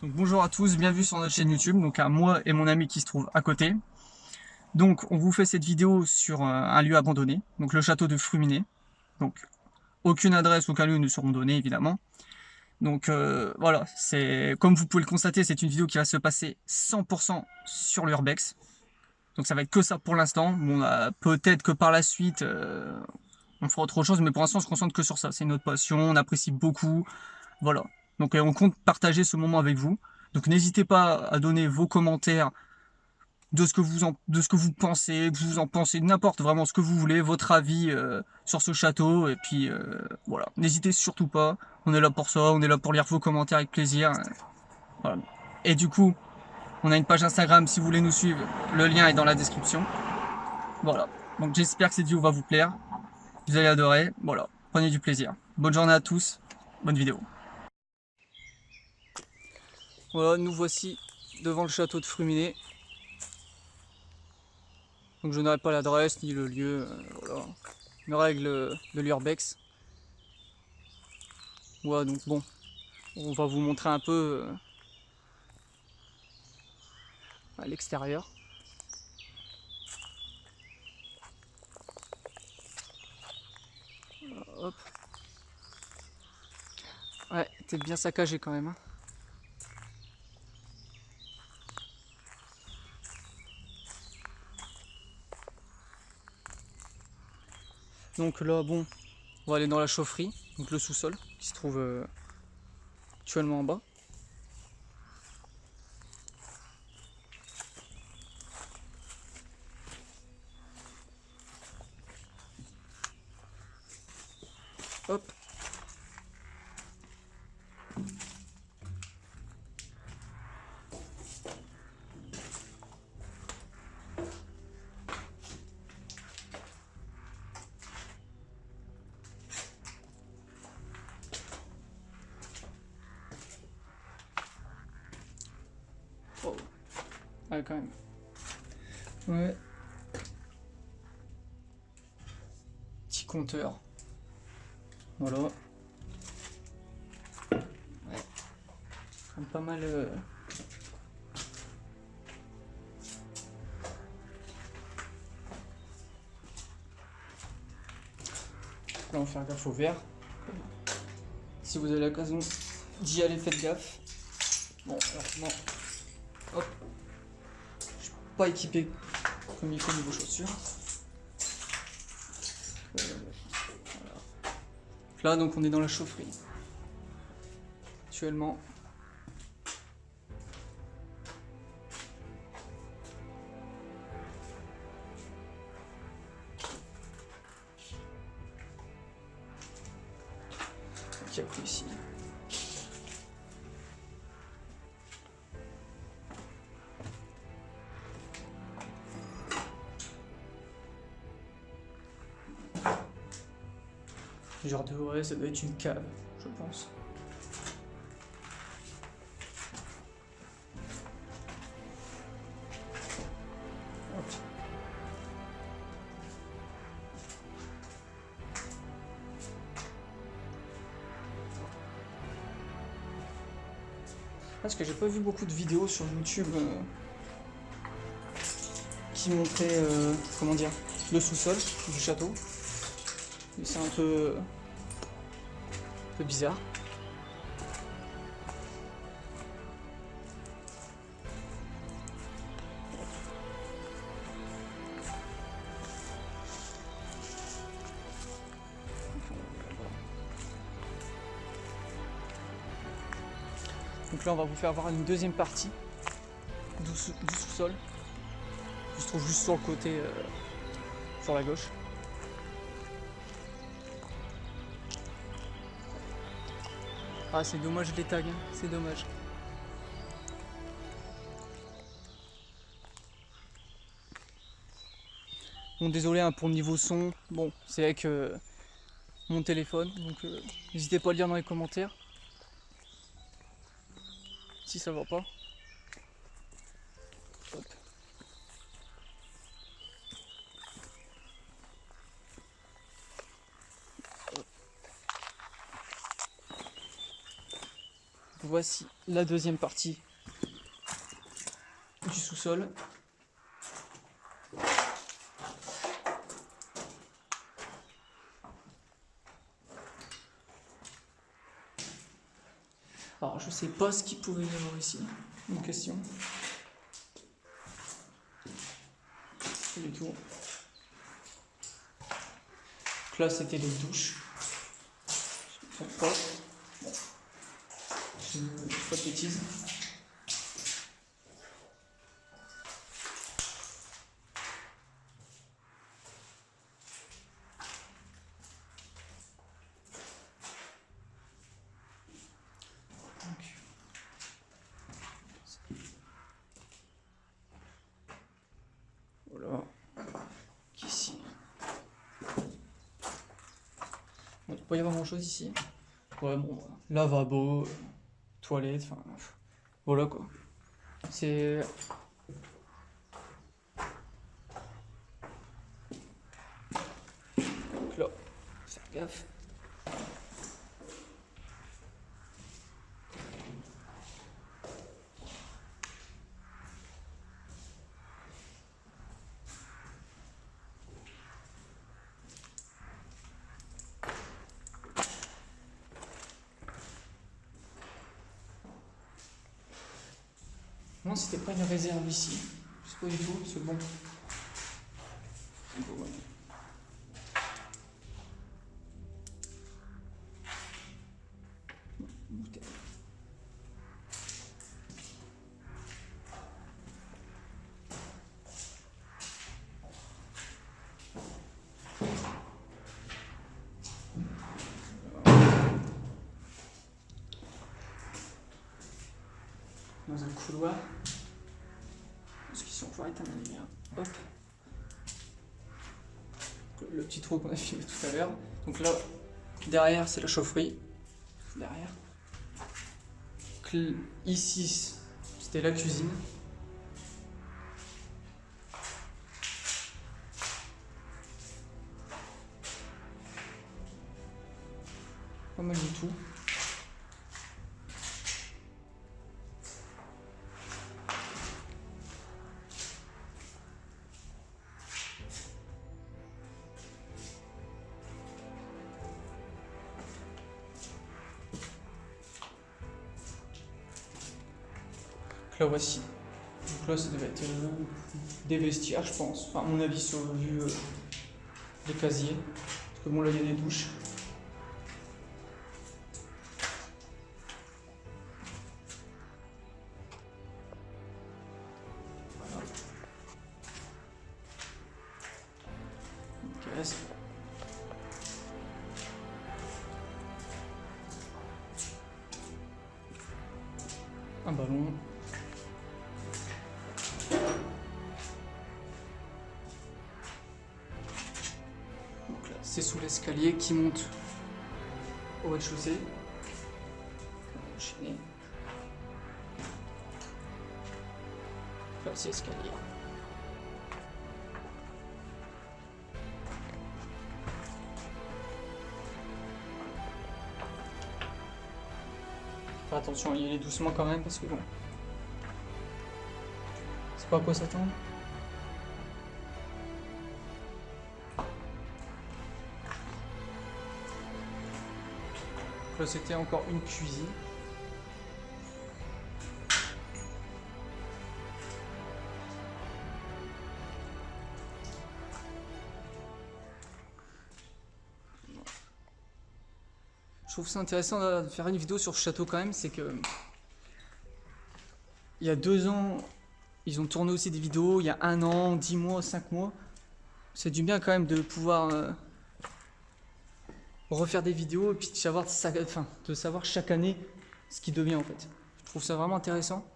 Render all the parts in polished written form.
Donc bonjour à tous, bienvenue sur notre chaîne YouTube, donc à moi et mon ami qui se trouve à côté. Donc on vous fait cette vidéo sur un lieu abandonné, donc le château de Fruminet. Donc aucune adresse, aucun lieu ne seront donnés évidemment. Donc voilà, c'est comme vous pouvez le constater, c'est une vidéo qui va se passer 100% sur l'urbex. Donc ça va être que ça pour l'instant. Bon, peut-être que par la suite on fera autre chose, mais pour l'instant on se concentre que sur ça. C'est notre passion, on apprécie beaucoup. Voilà. Donc on compte partager ce moment avec vous. Donc n'hésitez pas à donner vos commentaires de ce que vous pensez, que vous en pensez, n'importe vraiment ce que vous voulez, votre avis sur ce château. Et puis voilà, n'hésitez surtout pas. On est là pour ça, on est là pour lire vos commentaires avec plaisir. Voilà. Et du coup, on a une page Instagram si vous voulez nous suivre. Le lien est dans la description. Voilà. Donc j'espère que cette vidéo va vous plaire. Vous allez adorer. Voilà. Prenez du plaisir. Bonne journée à tous. Bonne vidéo. Voilà, nous voici devant le château de Fruminet. Donc je n'aurai pas l'adresse ni le lieu, voilà. Une règle de l'urbex. Voilà, donc bon, on va vous montrer un peu à l'extérieur. Hop. Ouais, t'es bien saccagé quand même, hein. Donc là, bon, on va aller dans la chaufferie, donc le sous-sol, qui se trouve actuellement en bas. Hop. Oh. Ouais, quand même. Ouais. Petit compteur. Voilà. Ouais. Quand même pas mal. Là, on va faire gaffe au verre. Si vous avez l'occasion d'y aller, faites gaffe. Bon, alors non. Hop. Je suis pas équipé comme il faut niveau chaussures. Voilà. Là, donc, on est dans la chaufferie. Actuellement. Qui a pris ici. Genre de ouais, ça doit être une cave, je pense. Hop. Parce que j'ai pas vu beaucoup de vidéos sur YouTube qui montraient comment dire, le sous-sol du château. Et c'est un peu bizarre. Donc là, on va vous faire voir une deuxième partie du sous-sol, qui se trouve juste sur le côté, sur la gauche. Ah, c'est dommage les tags, hein. C'est dommage. Bon, désolé hein, pour le niveau son. Bon, c'est avec mon téléphone, donc n'hésitez pas à le dire dans les commentaires si ça va pas. Hop. voici la deuxième partie du sous-sol. Alors, je sais pas ce qu'il pouvait y avoir ici. Une question. Pas du tout. Donc là, c'était les douches. Je ne trompe pas. Bon. Je ne fais pas de bêtises. Voilà. Ici. Bon, il ne peut pas y avoir grand chose ici. Ouais, bon, lavabo, toilette, enfin. Voilà quoi. C'est. Donc là, faire gaffe. Non, c'était pas une réserve ici. Je sais pas du tout, c'est bon. C'est bon, ouais. Bouteille. Dans un couloir. Parce qu'ils sont toujours éteints la lumière. Hop. Le petit trou qu'on a filmé tout à l'heure. Donc là, derrière, c'est la chaufferie. Derrière. Donc, ici, c'était la cuisine. Pas mal du tout. Donc là voici. Donc là ça devait être des vestiaires je pense. Enfin à mon avis sur vu les casiers. Parce que bon là il y a des douches. Voilà. Okay, un ballon. Donc là, c'est sous l'escalier qui monte au rez-de-chaussée. Enchaîner. Là, c'est l'escalier. Faire attention à y aller doucement quand même parce que bon. C'est pas à quoi s'attendre. Là c'était encore une cuisine. Je trouve ça intéressant de faire une vidéo sur ce château quand même, c'est que il y a 2 ans, ils ont tourné aussi des vidéos, il y a 1 an, 10 mois, 5 mois. C'est du bien quand même de pouvoir refaire des vidéos et puis de savoir chaque année ce qui devient en fait. Je trouve ça vraiment intéressant.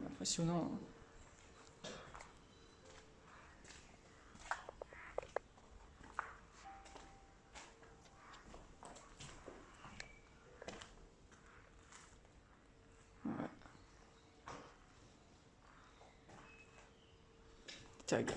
Impressionnant. Ouais. Tag.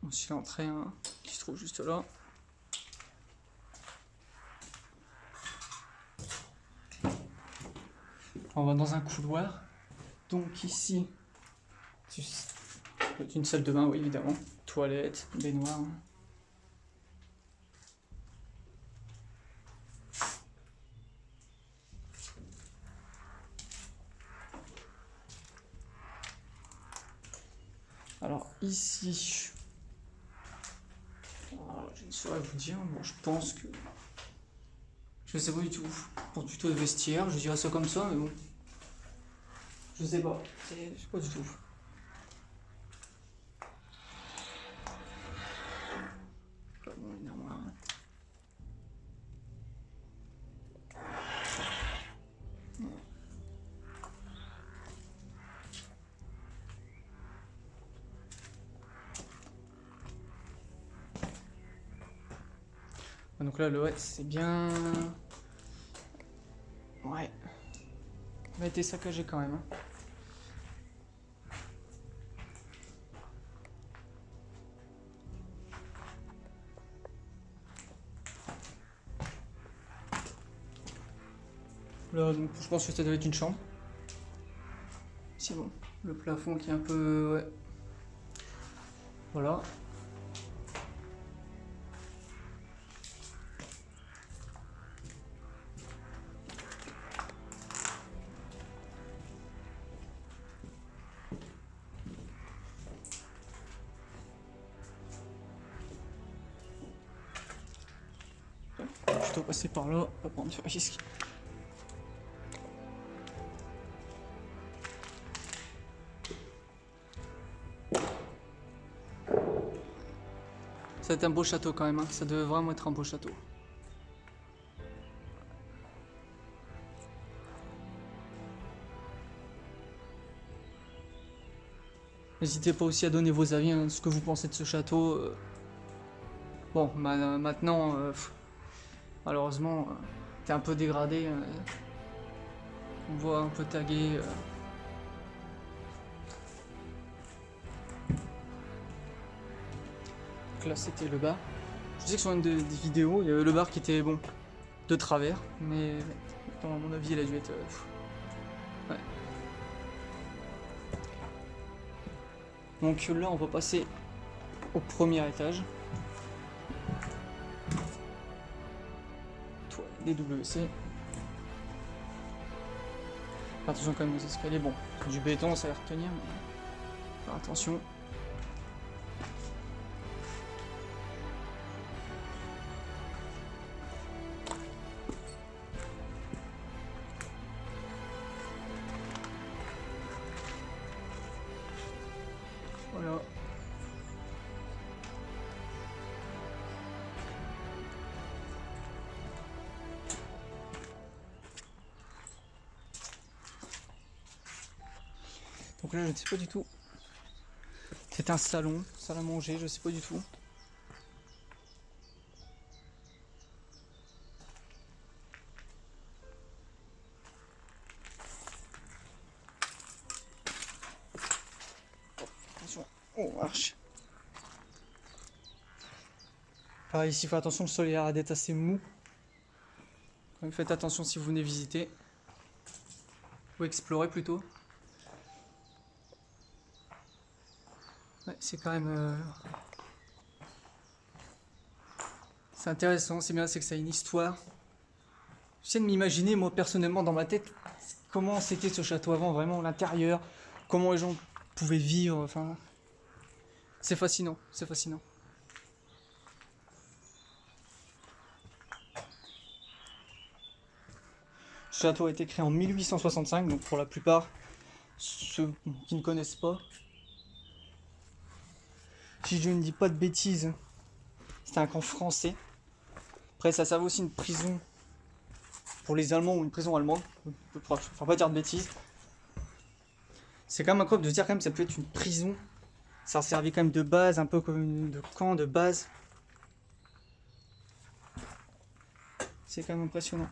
Aussi l'entrée hein, qui se trouve juste là. On va dans un couloir. Donc ici, c'est une salle de bain, oui évidemment. Toilette, baignoire. Alors ici, je ne saurais vous dire, bon je pense que... Je sais pas du tout. Pour tuto de vestiaire, je dirais ça comme ça, mais bon. Je sais pas. Je sais pas du tout. Bon, une armoire. Donc là, le ouais, c'est bien... Ouais. Il a été saccagé quand même. Hein. Là, donc, je pense que ça doit être une chambre. C'est bon. Le plafond qui est un peu... Ouais. Voilà. Je dois passer par là, pas prendre de risque. Ça va être un beau château quand même, hein. Ça devait vraiment être un beau château. N'hésitez pas aussi à donner vos avis, hein, ce que vous pensez de ce château. Bon, maintenant, malheureusement, t'es un peu dégradé. On voit un peu tagué. Donc là, c'était le bar. Je sais que sur une des vidéos, il y avait le bar qui était bon, de travers, mais à mon avis, il a dû être... ouais. Donc là, on va passer au premier étage. Des WC. Attention quand même aux escaliers. Bon, c'est du béton, ça va retenir, mais faire attention. Voilà. Donc là, je ne sais pas du tout. C'est un salon, salle à manger, je sais pas du tout. Oh, attention, oh, marche. Pareil, ici, il faut attention, le sol est à d'être assez mou. Donc faites attention si vous venez visiter. Ou explorer plutôt. Ouais, c'est quand même... C'est intéressant, c'est bien, c'est que ça a une histoire. J'essaie de m'imaginer, moi, personnellement, dans ma tête, comment c'était ce château avant, vraiment, l'intérieur, comment les gens pouvaient vivre, enfin... C'est fascinant, c'est fascinant. Ce château a été créé en 1865, donc pour la plupart, ceux qui ne connaissent pas, si je ne dis pas de bêtises, c'était un camp français. Après, ça servait aussi une prison pour les Allemands ou une prison allemande. Je ne vais pas dire de bêtises. C'est quand même incroyable de se dire quand même que ça peut être une prison. Ça servait quand même de base, un peu comme de camp de base. C'est quand même impressionnant.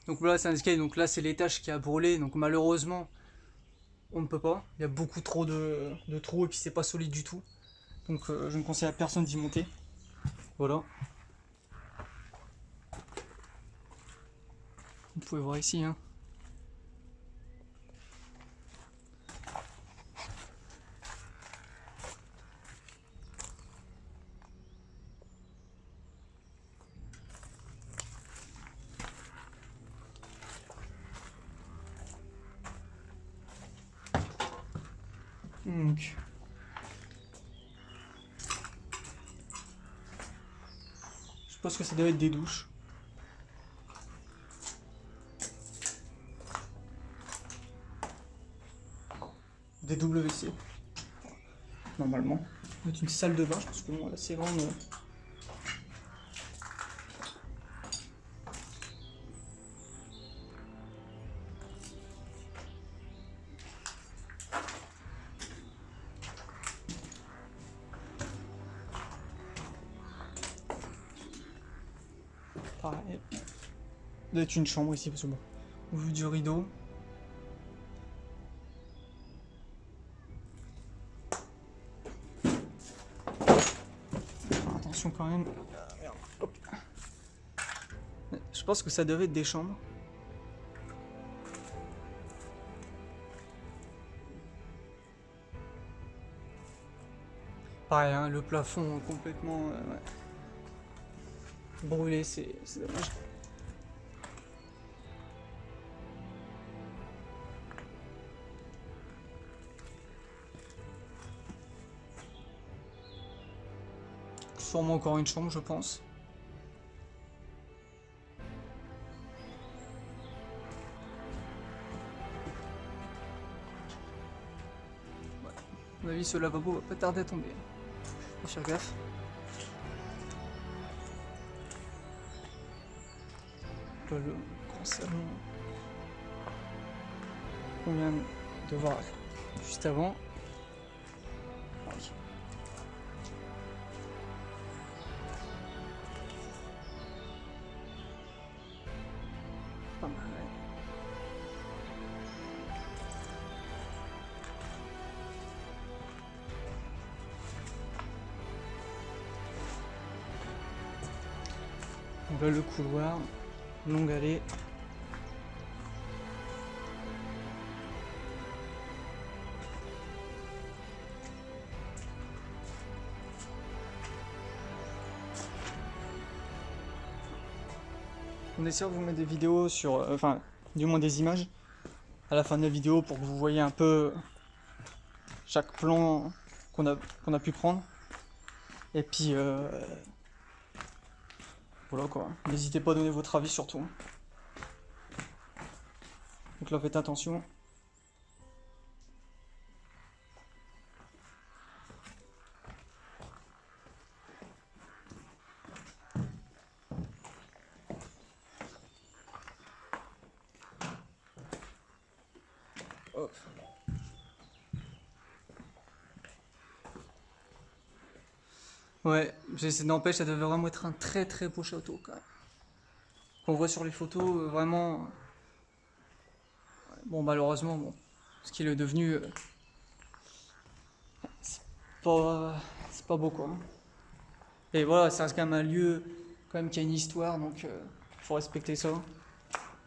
Donc là c'est indiqué, donc là c'est l'étage qui a brûlé, donc malheureusement on ne peut pas. Il y a beaucoup trop de trous et puis c'est pas solide du tout. Donc je ne conseille à personne d'y monter. Voilà. Vous pouvez voir ici, hein. Donc, je pense que ça doit être des douches. Des WC. Normalement. Ça doit être une salle de bain, je pense que moi là c'est grande. Pareil. Ça doit être une chambre ici, parce que bon, au vu du rideau. Attention quand même. Hop. Je pense que ça devait être des chambres. Pareil, hein, le plafond complètement ouais, brûlé, c'est dommage. Sûrement encore une chambre, je pense. Ouais. À mon avis, ce lavabo va pas tarder à tomber. Faut faire gaffe. Là, le grand salon qu'on vient de voir juste avant. Pas mal, ouais. Donc là, le couloir, longue allée. On essaie de vous mettre des vidéos sur, enfin, du moins des images à la fin de la vidéo pour que vous voyez un peu chaque plan qu'on a pu prendre. Et puis, voilà quoi. N'hésitez pas à donner votre avis surtout. Donc là, faites attention. Hop. Ouais, n'empêche, ça devait vraiment être un très très beau château quand même. Qu'on voit sur les photos, vraiment. Bon, malheureusement, bon, ce qu'il est devenu, c'est pas beau quoi. Et voilà, ça reste quand même un lieu quand même qui a une histoire, donc faut respecter ça.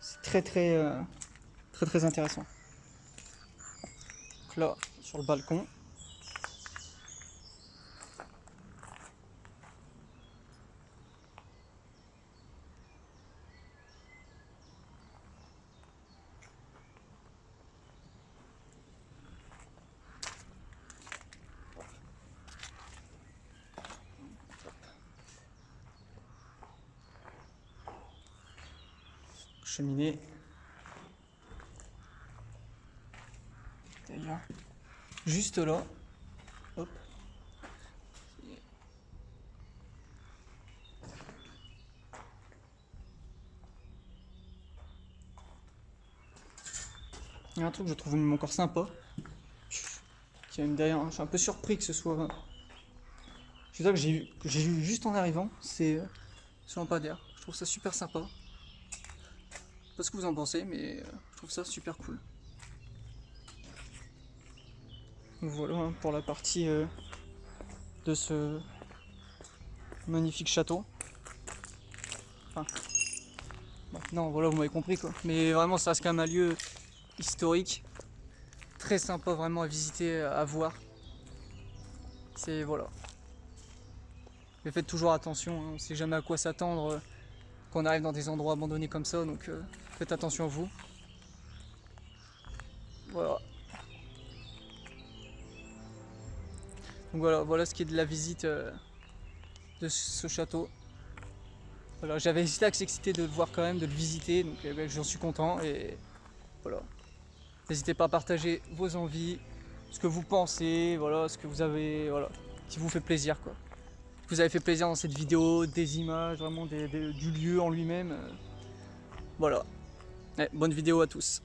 C'est très intéressant. Donc là, sur le balcon. Cheminée. D'ailleurs, juste là, hop. Il y a un truc que je trouve même encore sympa. Qui a une derrière, je suis un peu surpris que ce soit. C'est ça que j'ai eu juste en arrivant, c'est ce lampadaire. Je trouve ça super sympa. Je sais pas ce que vous en pensez, mais je trouve ça super cool. Donc voilà hein, pour la partie de ce magnifique château. Enfin, non, voilà, vous m'avez compris quoi. Mais vraiment, ça reste quand même un lieu historique, très sympa vraiment à visiter, à voir. C'est voilà. Mais faites toujours attention, hein, on ne sait jamais à quoi s'attendre quand on arrive dans des endroits abandonnés comme ça, donc faites attention à vous. Voilà. Donc voilà ce qui est de la visite de ce château. Voilà, j'avais été assez excité de le voir quand même, de le visiter, donc j'en suis content et voilà. N'hésitez pas à partager vos envies, ce que vous pensez, voilà, ce que vous avez, voilà, qui vous fait plaisir quoi. Si vous avez fait plaisir dans cette vidéo, des images, vraiment du lieu en lui-même. Voilà. Ouais, bonne vidéo à tous.